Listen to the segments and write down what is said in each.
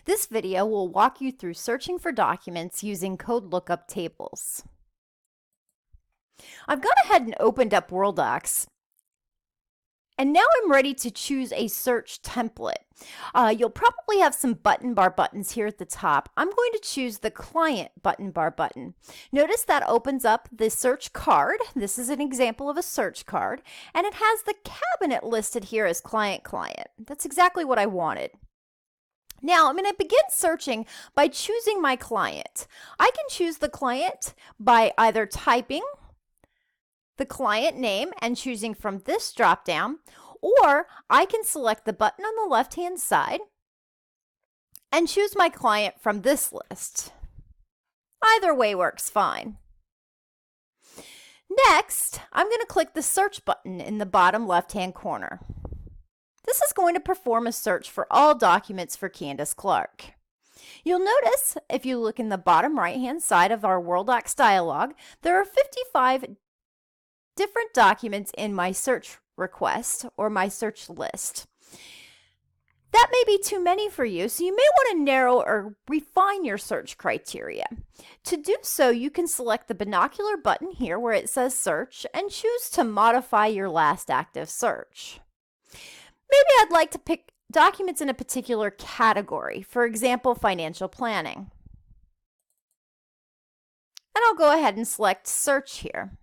This video will walk you through searching for documents using code lookup tables. I've gone ahead and opened up WorldDocs, and now I'm ready to choose a search template. You'll probably have some button bar buttons here at the top. I'm going to choose the client button bar button. Notice that opens up the search card. This is an example of a search card, and it has the cabinet listed here as client. That's exactly what I wanted. Now, I'm going to begin searching by choosing my client. I can choose the client by either typing the client name and choosing from this drop-down, or I can select the button on the left-hand side and choose my client from this list. Either way works fine. Next, I'm going to click the search button in the bottom left-hand corner. This is going to perform a search for all documents for Candace Clark. You'll notice, if you look in the bottom right-hand side of our WorldDocs dialog, there are 55 different documents in my search request or my search list. That may be too many for you, so you may want to narrow or refine your search criteria. To do so, you can select the binocular button here where it says search and choose to modify your last active search. Maybe I'd like to pick documents in a particular category, for example, financial planning. And I'll go ahead and select search here.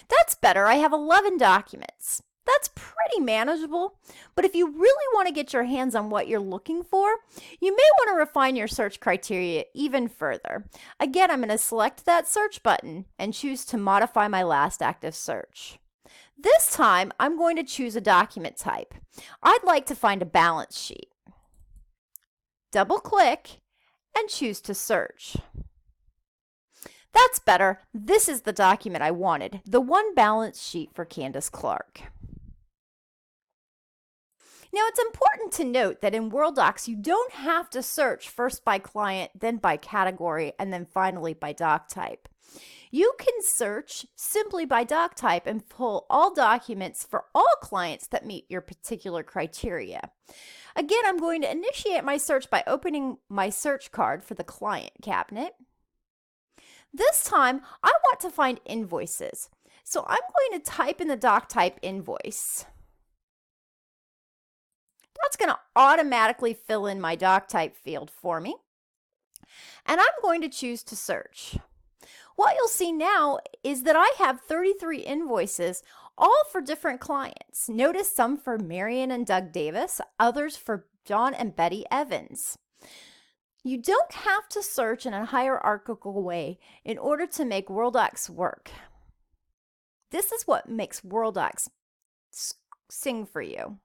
That's better. I have 11 documents. That's pretty manageable, but if you really want to get your hands on what you're looking for, you may want to refine your search criteria even further. Again, I'm going to select that search button and choose to modify my last active search. This time, I'm going to choose a document type. I'd like to find a balance sheet. Double-click and choose to search. That's better. This is the document I wanted, the one balance sheet for Candace Clark. Now, it's important to note that in WorldDocs, you don't have to search first by client, then by category, and then finally by doc type. You can search simply by doc type and pull all documents for all clients that meet your particular criteria. Again, I'm going to initiate my search by opening my search card for the client cabinet. This time, I want to find invoices, so I'm going to type in the doc type invoice. That's going to automatically fill in my doc type field for me, and I'm going to choose to search. What you'll see now is that I have 33 invoices, all for different clients. Notice some for Marion and Doug Davis, others for John and Betty Evans. You don't have to search in a hierarchical way in order to make WorldDocs work. This is what makes WorldDocs sing for you.